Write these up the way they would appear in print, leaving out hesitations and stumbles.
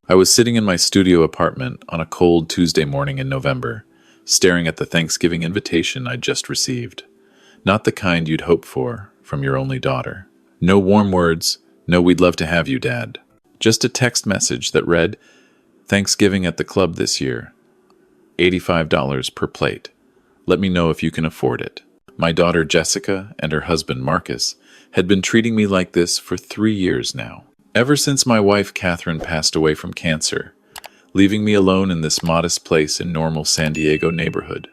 I was sitting in my studio apartment on a cold Tuesday morning in November, staring at the Thanksgiving invitation I'd just received. Not the kind you'd hope for from your only daughter. No warm words, no "we'd love to have you, Dad." Just a text message that read, "Thanksgiving at the club this year. $85 per plate. Let me know if you can afford it." My daughter Jessica and her husband Marcus had been treating me like this for 3 years now. Ever since my wife Catherine passed away from cancer, leaving me alone in this modest place in normal San Diego neighborhood.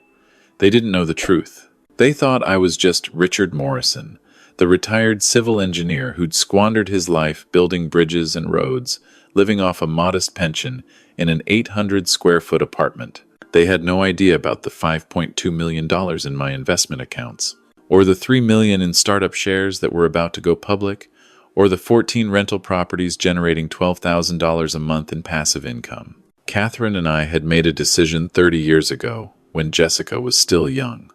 They didn't know the truth. They thought I was just Richard Morrison, the retired civil engineer who'd squandered his life building bridges and roads, living off a modest pension in an 800 square foot apartment. They had no idea about the $5.2 million in my investment accounts, or the $3 million in startup shares that were about to go public, or the 14 rental properties generating $12,000 a month in passive income. Catherine and I had made a decision 30 years ago when Jessica was still young.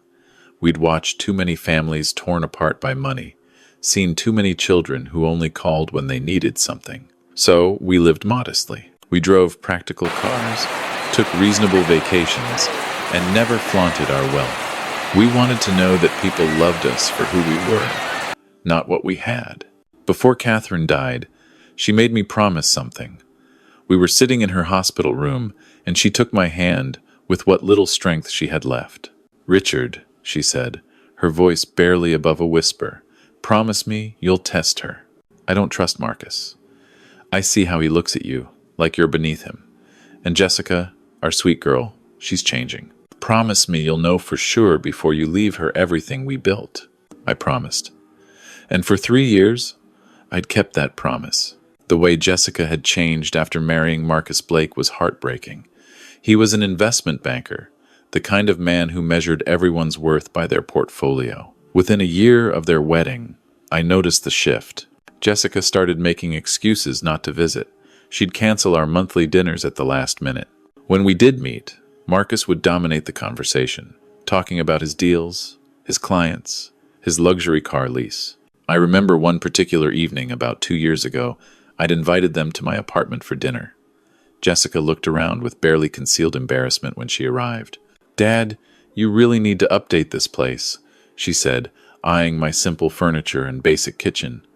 We'd watched too many families torn apart by money, seen too many children who only called when they needed something. So we lived modestly. We drove practical cars, took reasonable vacations, and never flaunted our wealth. We wanted to know that people loved us for who we were, not what we had. Before Catherine died, she made me promise something. We were sitting in her hospital room, and she took my hand with what little strength she had left. "Richard," she said, her voice barely above a whisper, "promise me you'll test her. I don't trust Marcus. I see how he looks at you, like you're beneath him. And Jessica, our sweet girl, she's changing. Promise me you'll know for sure before you leave her everything we built." I promised. And for 3 years, I'd kept that promise. The way Jessica had changed after marrying Marcus Blake was heartbreaking. He was an investment banker, the kind of man who measured everyone's worth by their portfolio. Within a year of their wedding, I noticed the shift. Jessica started making excuses not to visit. She'd cancel our monthly dinners at the last minute. When we did meet, Marcus would dominate the conversation, talking about his deals, his clients, his luxury car lease. I remember one particular evening about 2 years ago, I'd invited them to my apartment for dinner. Jessica looked around with barely concealed embarrassment when she arrived. "Dad, you really need to update this place," she said, eyeing my simple furniture and basic kitchen.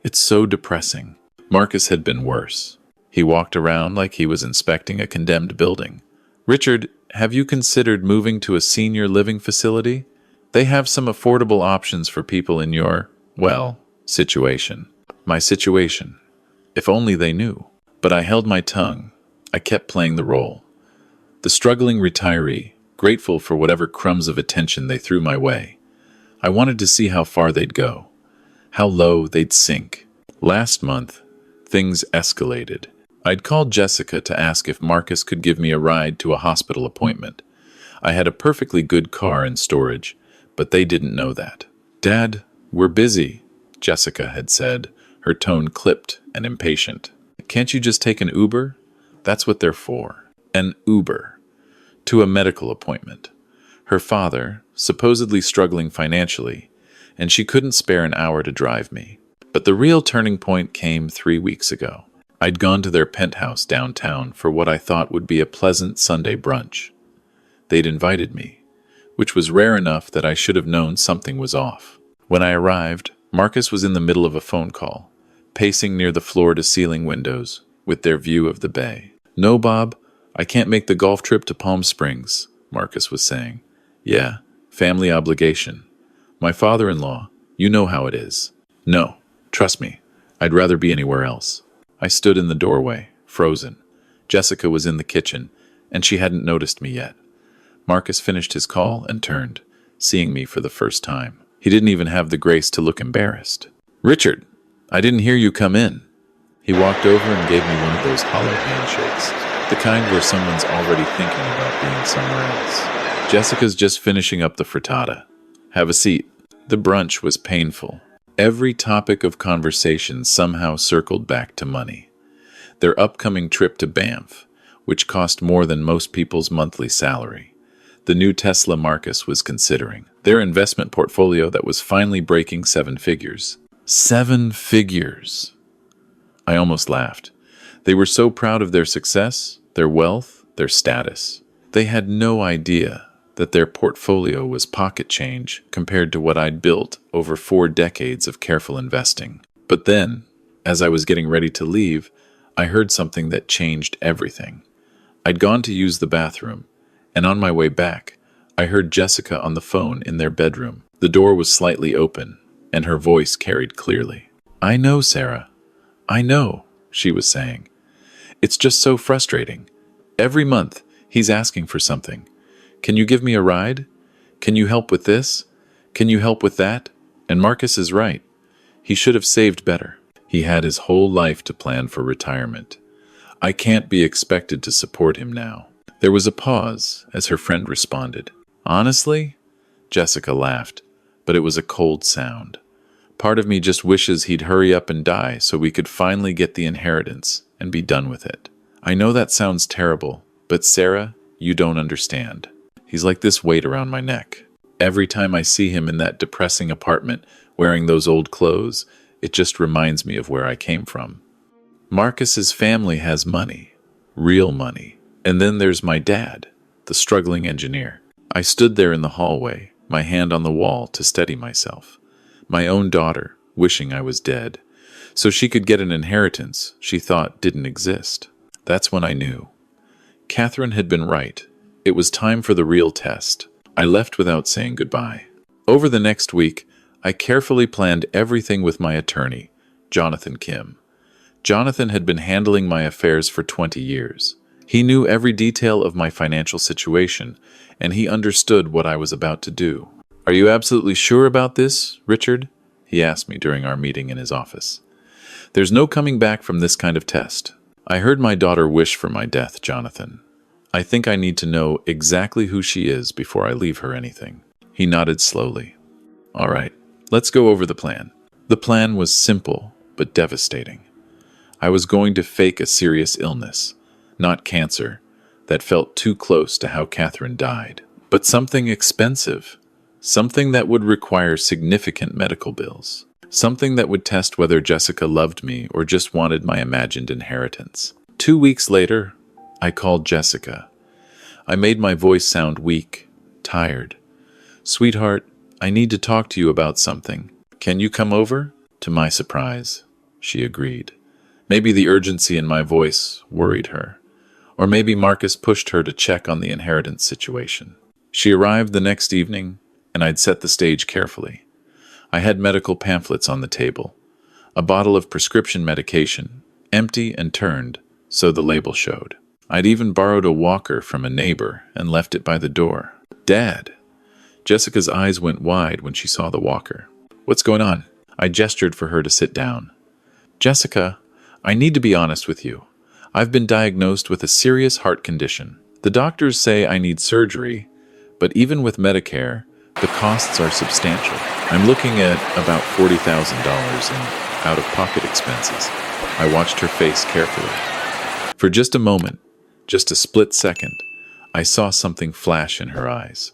"It's so depressing." Marcus had been worse. He walked around like he was inspecting a condemned building. "Richard, have you considered moving to a senior living facility? They have some affordable options for people in your, situation." My situation. If only they knew. But I held my tongue. I kept playing the role. The struggling retiree, grateful for whatever crumbs of attention they threw my way. I wanted to see how far they'd go, how low they'd sink. Last month, things escalated. I'd called Jessica to ask if Marcus could give me a ride to a hospital appointment. I had a perfectly good car in storage, but they didn't know that. "Dad, we're busy," Jessica had said, her tone clipped and impatient. "Can't you just take an Uber?" That's what they're for. An Uber. To a medical appointment. Her father, supposedly struggling financially, and she couldn't spare an hour to drive me. But the real turning point came 3 weeks ago. I'd gone to their penthouse downtown for what I thought would be a pleasant Sunday brunch. They'd invited me, which was rare enough that I should have known something was off. When I arrived, Marcus was in the middle of a phone call, pacing near the floor-to-ceiling windows, with their view of the bay. "No, Bob, I can't make the golf trip to Palm Springs," Marcus was saying. "Yeah, family obligation. My father-in-law, you know how it is." "No, trust me, I'd rather be anywhere else." I stood in the doorway, frozen. Jessica was in the kitchen, and she hadn't noticed me yet. Marcus finished his call and turned, seeing me for the first time. He didn't even have the grace to look embarrassed. "Richard, I didn't hear you come in." He walked over and gave me one of those hollow handshakes, the kind where someone's already thinking about being somewhere else. "Jessica's just finishing up the frittata. Have a seat." The brunch was painful. Every topic of conversation somehow circled back to money. Their upcoming trip to Banff, which cost more than most people's monthly salary. The new Tesla Marcus was considering. Their investment portfolio that was finally breaking 7 figures. 7 figures! I almost laughed. They were so proud of their success, their wealth, their status. They had no idea that their portfolio was pocket change compared to what I'd built over 4 decades of careful investing. But then, as I was getting ready to leave, I heard something that changed everything. I'd gone to use the bathroom, and on my way back, I heard Jessica on the phone in their bedroom. The door was slightly open, and her voice carried clearly. "I know, Sarah. I know," she was saying. "It's just so frustrating. Every month, he's asking for something. Can you give me a ride? Can you help with this? Can you help with that? And Marcus is right. He should have saved better. He had his whole life to plan for retirement. I can't be expected to support him now." There was a pause as her friend responded. "Honestly?" Jessica laughed, but it was a cold sound. "Part of me just wishes he'd hurry up and die so we could finally get the inheritance and be done with it. I know that sounds terrible, but Sarah, you don't understand. He's like this weight around my neck. Every time I see him in that depressing apartment wearing those old clothes, it just reminds me of where I came from. Marcus's family has money, real money. And then there's my dad, the struggling engineer." I stood there in the hallway, my hand on the wall to steady myself. My own daughter, wishing I was dead, so she could get an inheritance she thought didn't exist. That's when I knew. Catherine had been right. It was time for the real test. I left without saying goodbye. Over the next week, I carefully planned everything with my attorney, Jonathan Kim. Jonathan had been handling my affairs for 20 years. He knew every detail of my financial situation, and he understood what I was about to do. "Are you absolutely sure about this, Richard?" he asked me during our meeting in his office. "There's no coming back from this kind of test. I heard my daughter wish for my death, Jonathan. I think I need to know exactly who she is before I leave her anything." He nodded slowly. "All right, let's go over the plan." The plan was simple but devastating. I was going to fake a serious illness, not cancer, that felt too close to how Catherine died, but something expensive, something that would require significant medical bills, something that would test whether Jessica loved me or just wanted my imagined inheritance. 2 weeks later, I called Jessica. I made my voice sound weak, tired. "Sweetheart, I need to talk to you about something. Can you come over?" To my surprise, she agreed. Maybe the urgency in my voice worried her. Or maybe Marcus pushed her to check on the inheritance situation. She arrived the next evening, and I'd set the stage carefully. I had medical pamphlets on the table, a bottle of prescription medication, empty and turned, so the label showed. I'd even borrowed a walker from a neighbor and left it by the door. "Dad!" Jessica's eyes went wide when she saw the walker. "What's going on?" I gestured for her to sit down. "Jessica, I need to be honest with you. I've been diagnosed with a serious heart condition. The doctors say I need surgery, but even with Medicare, the costs are substantial. I'm looking at about $40,000 in out-of-pocket expenses." I watched her face carefully. For just a moment, just a split second, I saw something flash in her eyes.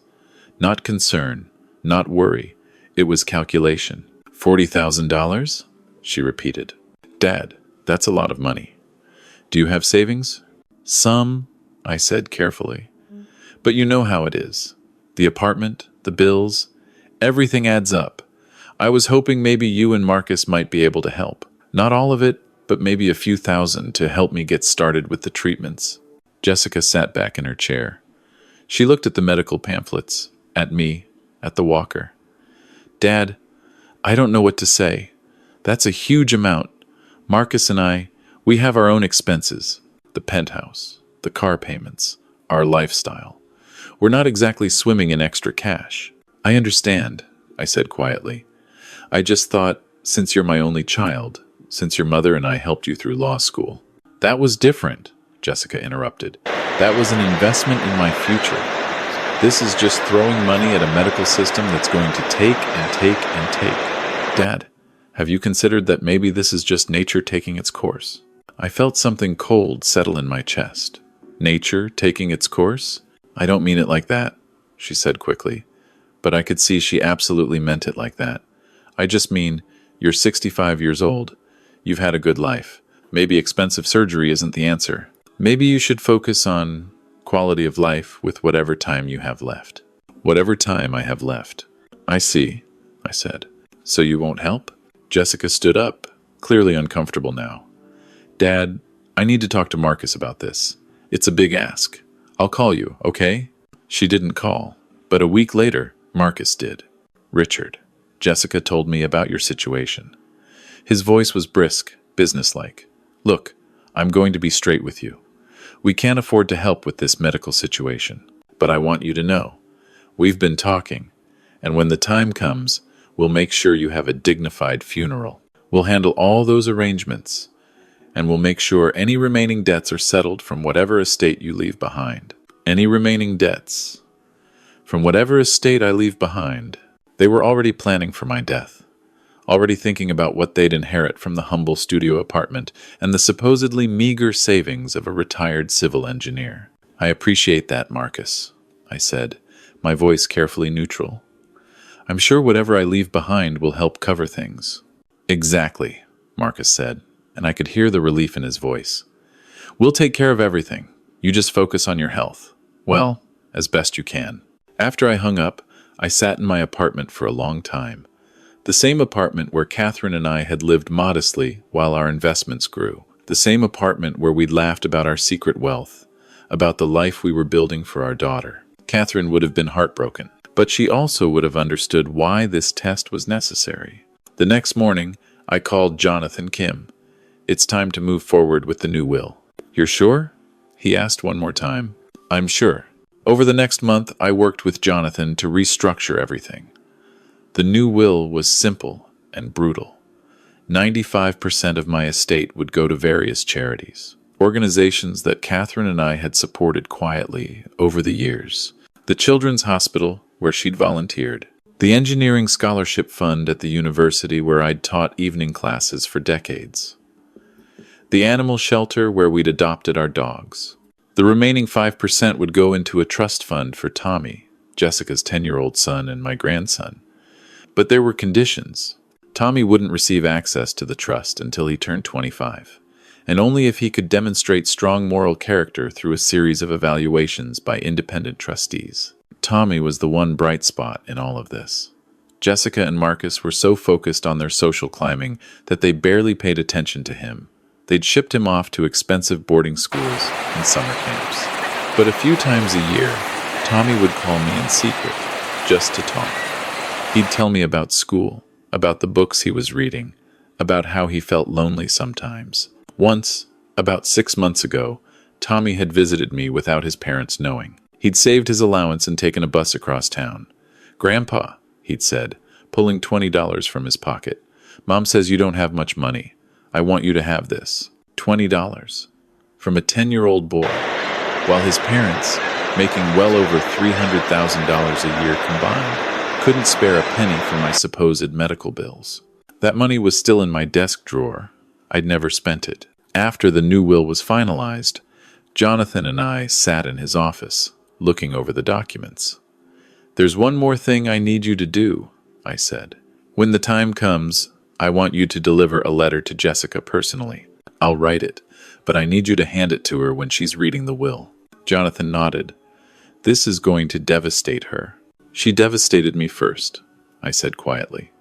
Not concern, not worry. It was calculation. $40,000? She repeated. "Dad, that's a lot of money. Do you have savings?" "Some," I said carefully. "But you know how it is. The apartment, the bills, everything adds up. I was hoping maybe you and Marcus might be able to help. Not all of it, but maybe a few thousand to help me get started with the treatments." Jessica sat back in her chair. She looked at the medical pamphlets, at me, at the walker. "Dad, I don't know what to say. That's a huge amount. Marcus and I, we have our own expenses. The penthouse, the car payments, our lifestyle. We're not exactly swimming in extra cash." "I understand," I said quietly. "I just thought, since you're my only child, since your mother and I helped you through law school." "That was different," Jessica interrupted. "That was an investment in my future. This is just throwing money at a medical system that's going to take and take and take. Dad, have you considered that maybe this is just nature taking its course?" I felt something cold settle in my chest. "Nature taking its course? I don't mean it like that," she said quickly. But I could see she absolutely meant it like that. "I just mean, you're 65 years old. You've had a good life. Maybe expensive surgery isn't the answer. Maybe you should focus on quality of life with whatever time you have left. Whatever time I have left. I see, I said. So you won't help? Jessica stood up, clearly uncomfortable now. Dad, I need to talk to Marcus about this. It's a big ask. I'll call you, okay? She didn't call, but a week later, Marcus did. Richard, Jessica told me about your situation. His voice was brisk, businesslike. Look, I'm going to be straight with you. We can't afford to help with this medical situation, but I want you to know. We've been talking, and when the time comes, we'll make sure you have a dignified funeral. We'll handle all those arrangements, and we'll make sure any remaining debts are settled from whatever estate you leave behind. Any remaining debts. From whatever estate I leave behind. They were already planning for my death. Already thinking about what they'd inherit from the humble studio apartment and the supposedly meager savings of a retired civil engineer. I appreciate that, Marcus, I said, my voice carefully neutral. I'm sure whatever I leave behind will help cover things. Exactly, Marcus said, and I could hear the relief in his voice. We'll take care of everything. You just focus on your health. Well, as best you can. After I hung up, I sat in my apartment for a long time. The same apartment where Catherine and I had lived modestly while our investments grew. The same apartment where we'd laughed about our secret wealth, about the life we were building for our daughter. Catherine would have been heartbroken, but she also would have understood why this test was necessary. The next morning, I called Jonathan Kim. It's time to move forward with the new will. You're sure? He asked one more time. I'm sure. Over the next month, I worked with Jonathan to restructure everything. The new will was simple and brutal. 95% of my estate would go to various charities, organizations that Catherine and I had supported quietly over the years. The Children's Hospital, where she'd volunteered. The Engineering Scholarship Fund at the university where I'd taught evening classes for decades. The animal shelter where we'd adopted our dogs. The remaining 5% would go into a trust fund for Tommy, Jessica's 10-year-old son, and my grandson. But there were conditions. Tommy wouldn't receive access to the trust until he turned 25, and only if he could demonstrate strong moral character through a series of evaluations by independent trustees. Tommy was the one bright spot in all of this. Jessica and Marcus were so focused on their social climbing that they barely paid attention to him. They'd shipped him off to expensive boarding schools and summer camps. But a few times a year, Tommy would call me in secret, just to talk. He'd tell me about school, about the books he was reading, about how he felt lonely sometimes. Once, about 6 months ago, Tommy had visited me without his parents knowing. He'd saved his allowance and taken a bus across town. "Grandpa," he'd said, pulling $20 from his pocket. "Mom says you don't have much money. I want you to have this." $20. From a 10-year-old boy, while his parents, making well over $300,000 a year combined, couldn't spare a penny for my supposed medical bills. That money was still in my desk drawer. I'd never spent it. After the new will was finalized, Jonathan and I sat in his office, looking over the documents. "There's one more thing I need you to do," I said. "When the time comes, I want you to deliver a letter to Jessica personally. I'll write it, but I need you to hand it to her when she's reading the will." Jonathan nodded. "This is going to devastate her." "She devastated me first," I said quietly.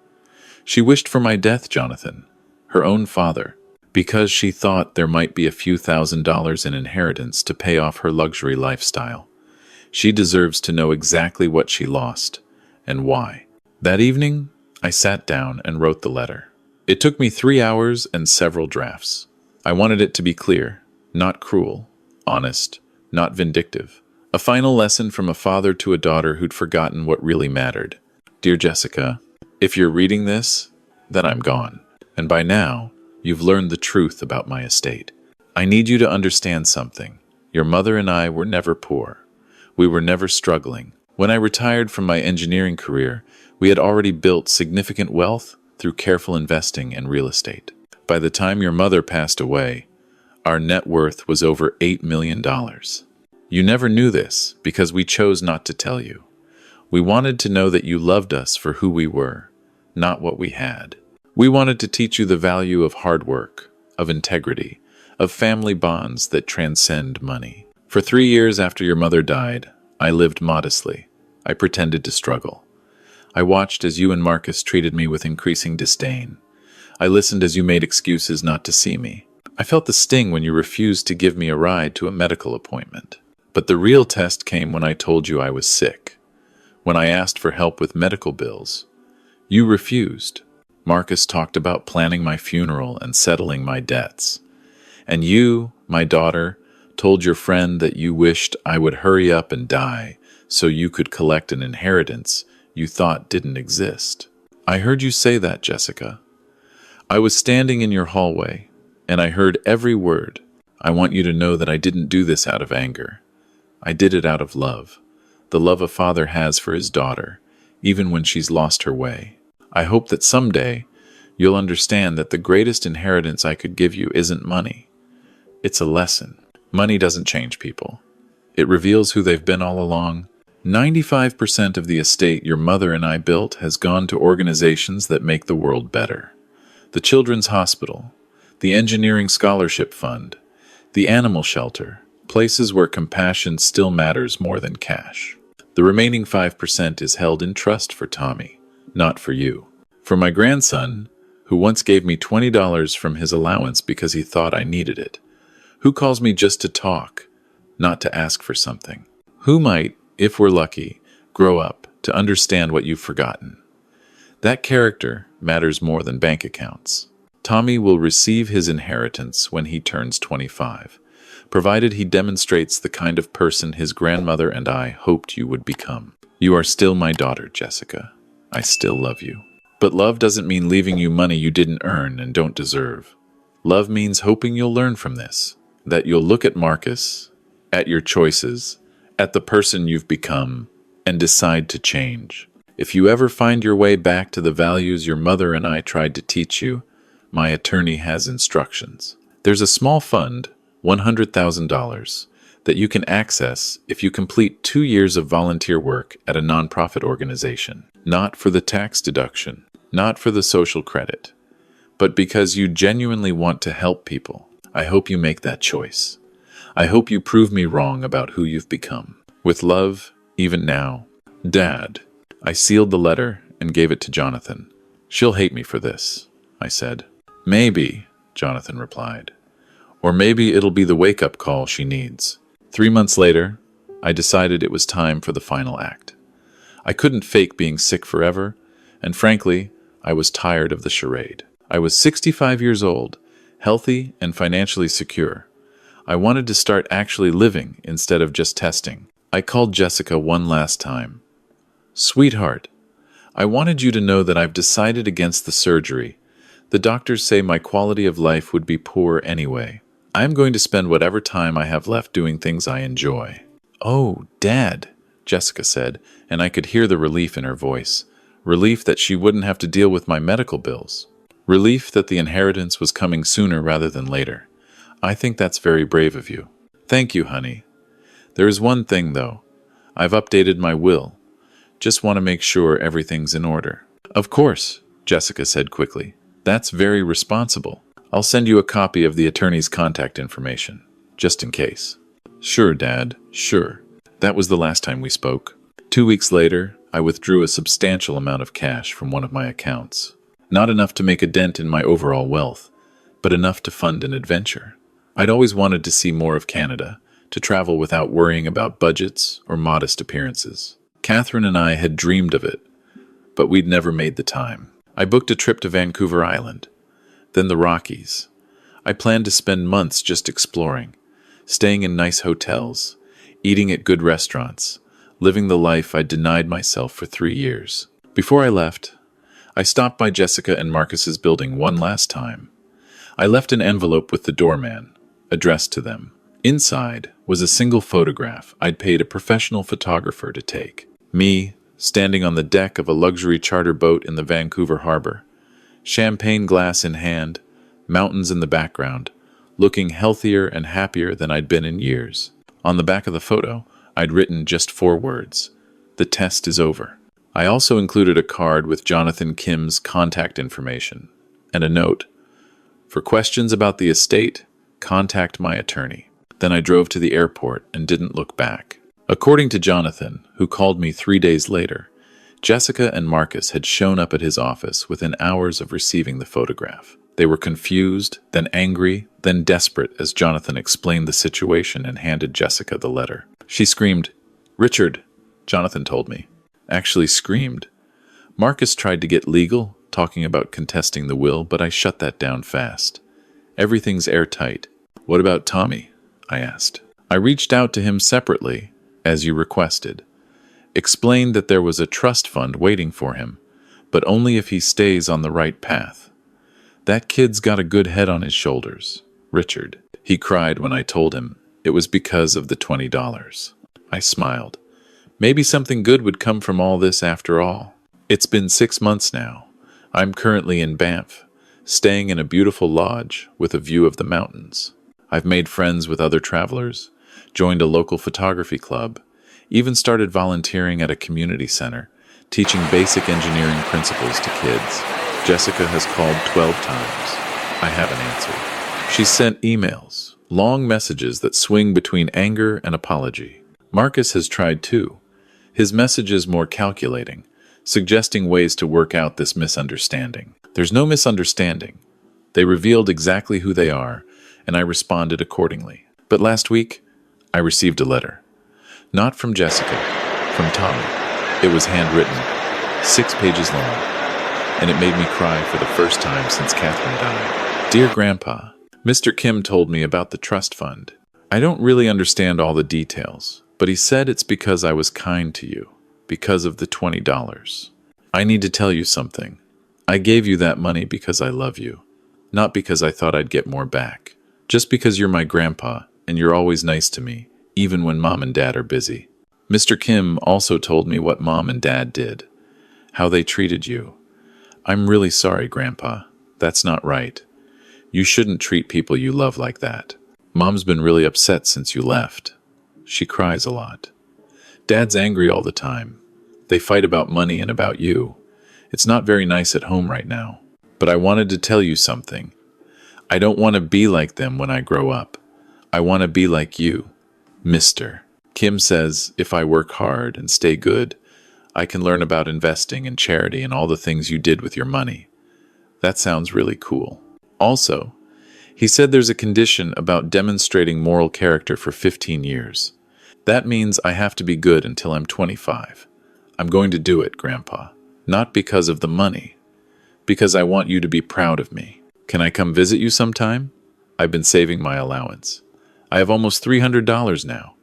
"She wished for my death, Jonathan, her own father, because she thought there might be a few $1,000s in inheritance to pay off her luxury lifestyle. She deserves to know exactly what she lost, and why." That evening, I sat down and wrote the letter. It took me 3 hours and several drafts. I wanted it to be clear, not cruel, honest, not vindictive. A final lesson from a father to a daughter who'd forgotten what really mattered. "Dear Jessica, if you're reading this, then I'm gone. And by now, you've learned the truth about my estate. I need you to understand something. Your mother and I were never poor. We were never struggling. When I retired from my engineering career, we had already built significant wealth through careful investing in real estate. By the time your mother passed away, our net worth was over $8 million. You never knew this because we chose not to tell you. We wanted to know that you loved us for who we were, not what we had. We wanted to teach you the value of hard work, of integrity, of family bonds that transcend money. For 3 years after your mother died, I lived modestly. I pretended to struggle. I watched as you and Marcus treated me with increasing disdain. I listened as you made excuses not to see me. I felt the sting when you refused to give me a ride to a medical appointment. But the real test came when I told you I was sick. When I asked for help with medical bills, you refused. Marcus talked about planning my funeral and settling my debts. And you, my daughter, told your friend that you wished I would hurry up and die so you could collect an inheritance you thought didn't exist. I heard you say that, Jessica. I was standing in your hallway, and I heard every word. I want you to know that I didn't do this out of anger. I did it out of love, the love a father has for his daughter, even when she's lost her way. I hope that someday you'll understand that the greatest inheritance I could give you isn't money. It's a lesson. Money doesn't change people. It reveals who they've been all along. 95% of the estate your mother and I built has gone to organizations that make the world better. The Children's Hospital, the Engineering Scholarship Fund, the Animal Shelter, places where compassion still matters more than cash. The remaining 5% is held in trust for Tommy, not for you. For my grandson, who once gave me $20 from his allowance because he thought I needed it. Who calls me just to talk, not to ask for something. Who might, if we're lucky, grow up to understand what you've forgotten. That character matters more than bank accounts. Tommy will receive his inheritance when he turns 25, provided he demonstrates the kind of person his grandmother and I hoped you would become. You are still my daughter, Jessica. I still love you. But love doesn't mean leaving you money you didn't earn and don't deserve. Love means hoping you'll learn from this, that you'll look at Marcus, at your choices, at the person you've become, and decide to change. If you ever find your way back to the values your mother and I tried to teach you, my attorney has instructions. There's a small fund, $100,000, that you can access if you complete 2 years of volunteer work at a nonprofit organization. Not for the tax deduction, not for the social credit, but because you genuinely want to help people. I hope you make that choice. I hope you prove me wrong about who you've become. With love, even now. Dad. I sealed the letter and gave it to Jonathan. She'll hate me for this, I said. Maybe, Jonathan replied. Or maybe it'll be the wake-up call she needs. 3 months later, I decided it was time for the final act. I couldn't fake being sick forever, and frankly, I was tired of the charade. I was 65 years old, healthy and financially secure. I wanted to start actually living instead of just testing. I called Jessica one last time. Sweetheart, I wanted you to know that I've decided against the surgery. The doctors say my quality of life would be poor anyway. I'm going to spend whatever time I have left doing things I enjoy. Oh, Dad, Jessica said, and I could hear the relief in her voice. Relief that she wouldn't have to deal with my medical bills. Relief that the inheritance was coming sooner rather than later. I think that's very brave of you. Thank you, honey. There is one thing, though. I've updated my will. Just want to make sure everything's in order. Of course, Jessica said quickly. That's very responsible. I'll send you a copy of the attorney's contact information, just in case. Sure, Dad, sure. That was the last time we spoke. 2 weeks later, I withdrew a substantial amount of cash from one of my accounts. Not enough to make a dent in my overall wealth, but enough to fund an adventure. I'd always wanted to see more of Canada, to travel without worrying about budgets or modest appearances. Catherine and I had dreamed of it, but we'd never made the time. I booked a trip to Vancouver Island, then the Rockies. I planned to spend months just exploring, staying in nice hotels, eating at good restaurants, living the life I'd denied myself for 3 years. Before I left, I stopped by Jessica and Marcus's building one last time. I left an envelope with the doorman, addressed to them. Inside was a single photograph I'd paid a professional photographer to take. Me, standing on the deck of a luxury charter boat in the Vancouver harbor, champagne glass in hand, mountains in the background, looking healthier and happier than I'd been in years. On the back of the photo, I'd written just 4 words. The test is over. I also included a card with Jonathan Kim's contact information and a note. For questions about the estate, contact my attorney. Then I drove to the airport and didn't look back. According to Jonathan, who called me 3 days later, Jessica and Marcus had shown up at his office within hours of receiving the photograph. They were confused, then angry, then desperate as Jonathan explained the situation and handed Jessica the letter. She screamed, "Richard," Jonathan told me. Actually screamed. Marcus tried to get legal, talking about contesting the will, but I shut that down fast. Everything's airtight. What about Tommy? I asked. I reached out to him separately, as you requested. Explained that there was a trust fund waiting for him, but only if he stays on the right path. That kid's got a good head on his shoulders, Richard. He cried when I told him it was because of the $20. I smiled. Maybe something good would come from all this after all. It's been 6 months now. I'm currently in Banff, staying in a beautiful lodge with a view of the mountains. I've made friends with other travelers, joined a local photography club, even started volunteering at a community center, teaching basic engineering principles to kids. Jessica has called 12 times. I haven't answered. She sent emails, long messages that swing between anger and apology. Marcus has tried too. His message is more calculating, suggesting ways to work out this misunderstanding. There's no misunderstanding. They revealed exactly who they are, and I responded accordingly. But last week, I received a letter. Not from Jessica, from Tommy. It was handwritten, 6 pages long, and it made me cry for the first time since Catherine died. Dear Grandpa, Mr. Kim told me about the trust fund. I don't really understand all the details, but he said it's because I was kind to you, because of the $20. I need to tell you something. I gave you that money because I love you, not because I thought I'd get more back. Just because you're my grandpa, and you're always nice to me, even when Mom and Dad are busy. Mr. Kim also told me what Mom and Dad did, how they treated you. I'm really sorry, Grandpa. That's not right. You shouldn't treat people you love like that. Mom's been really upset since you left. She cries a lot. Dad's angry all the time. They fight about money and about you. It's not very nice at home right now. But I wanted to tell you something. I don't want to be like them when I grow up. I want to be like you, Mr. Kim says if I work hard and stay good, I can learn about investing and charity and all the things you did with your money. That sounds really cool. Also, he said there's a condition about demonstrating moral character for 15 years. That means I have to be good until I'm 25. I'm going to do it, Grandpa. Not because of the money. Because I want you to be proud of me. Can I come visit you sometime? I've been saving my allowance. I have almost $300 now.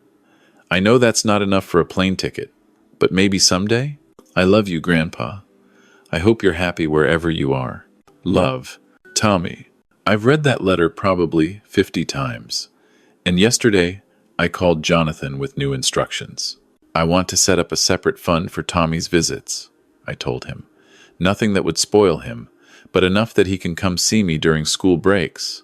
I know that's not enough for a plane ticket, but maybe someday? I love you, Grandpa. I hope you're happy wherever you are. Love, Tommy. I've read that letter probably 50 times. And yesterday, I called Jonathan with new instructions. I want to set up a separate fund for Tommy's visits, I told him. Nothing that would spoil him, but enough that he can come see me during school breaks.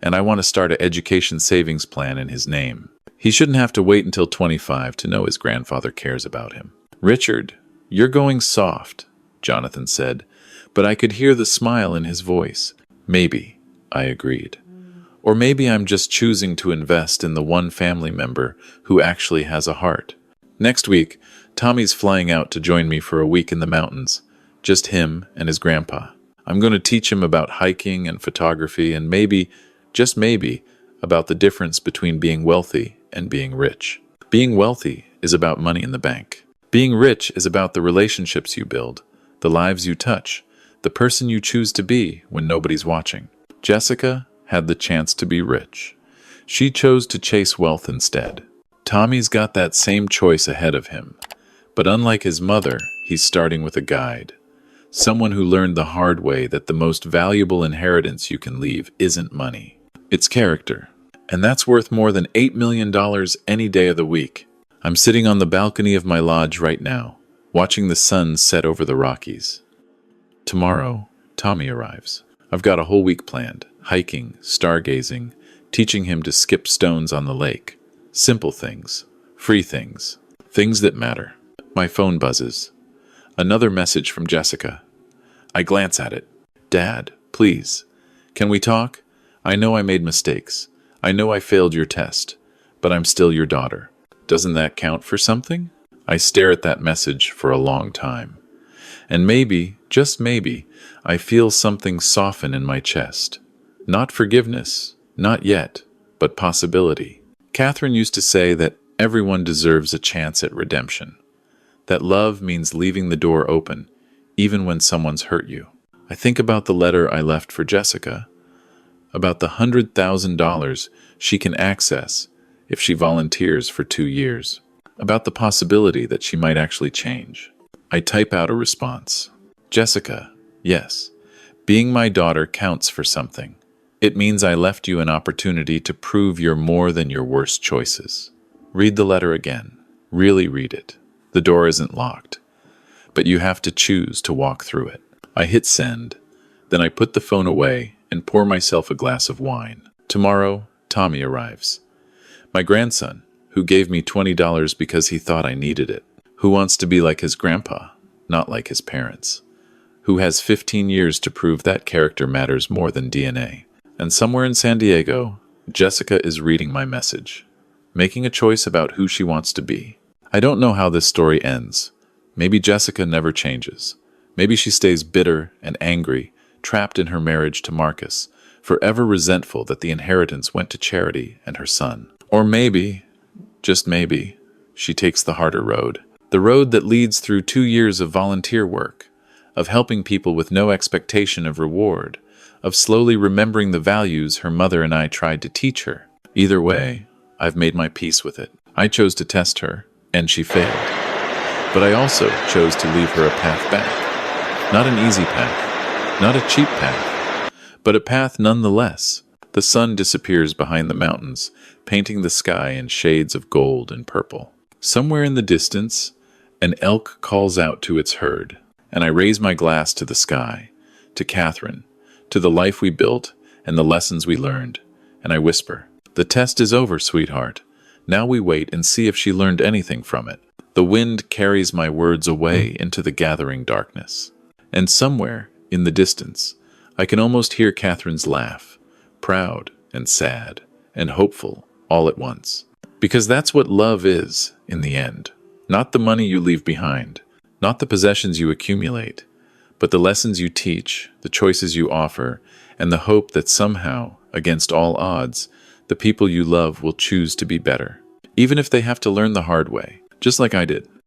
And I want to start an education savings plan in his name. He shouldn't have to wait until 25 to know his grandfather cares about him. Richard, you're going soft, Jonathan said, but I could hear the smile in his voice. Maybe, I agreed. Or maybe I'm just choosing to invest in the one family member who actually has a heart. Next week, Tommy's flying out to join me for a week in the mountains. Just him and his grandpa. I'm going to teach him about hiking and photography and maybe, just maybe, about the difference between being wealthy and being rich. Being wealthy is about money in the bank. Being rich is about the relationships you build, the lives you touch, the person you choose to be when nobody's watching. Jessica had the chance to be rich. She chose to chase wealth instead. Tommy's got that same choice ahead of him. But unlike his mother, he's starting with a guide. Someone who learned the hard way that the most valuable inheritance you can leave isn't money. It's character. And that's worth more than $8 million any day of the week. I'm sitting on the balcony of my lodge right now, watching the sun set over the Rockies. Tomorrow, Tommy arrives. I've got a whole week planned. Hiking, stargazing, teaching him to skip stones on the lake. Simple things. Free things. Things that matter. My phone buzzes. Another message from Jessica. I glance at it. Dad, please. Can we talk? I know I made mistakes. I know I failed your test, but I'm still your daughter. Doesn't that count for something? I stare at that message for a long time. And maybe, just maybe, I feel something soften in my chest. Not forgiveness, not yet, but possibility. Catherine used to say that everyone deserves a chance at redemption. That love means leaving the door open, even when someone's hurt you. I think about the letter I left for Jessica, about the $100,000 she can access if she volunteers for 2 years, about the possibility that she might actually change. I type out a response. Jessica, yes, being my daughter counts for something. It means I left you an opportunity to prove you're more than your worst choices. Read the letter again. Really read it. The door isn't locked, but you have to choose to walk through it. I hit send. Then I put the phone away and pour myself a glass of wine. Tomorrow, Tommy arrives. My grandson, who gave me $20 because he thought I needed it. Who wants to be like his grandpa, not like his parents. Who has 15 years to prove that character matters more than DNA. And somewhere in San Diego, Jessica is reading my message, making a choice about who she wants to be. I don't know how this story ends. Maybe Jessica never changes. Maybe she stays bitter and angry, trapped in her marriage to Marcus, forever resentful that the inheritance went to Charity and her son. Or maybe, just maybe, she takes the harder road. The road that leads through 2 years of volunteer work, of helping people with no expectation of reward, of slowly remembering the values her mother and I tried to teach her. Either way, I've made my peace with it. I chose to test her, and she failed. But I also chose to leave her a path back. Not an easy path, not a cheap path, but a path nonetheless. The sun disappears behind the mountains, painting the sky in shades of gold and purple. Somewhere in the distance, an elk calls out to its herd, and I raise my glass to the sky, to Catherine, to the life we built and the lessons we learned, and I whisper, "The test is over, sweetheart. Now we wait and see if she learned anything from it." The wind carries my words away into the gathering darkness. And somewhere, in the distance, I can almost hear Catherine's laugh, proud and sad and hopeful all at once. Because that's what love is, in the end. Not the money you leave behind, not the possessions you accumulate, but the lessons you teach, the choices you offer, and the hope that somehow, against all odds, the people you love will choose to be better. Even if they have to learn the hard way, just like I did.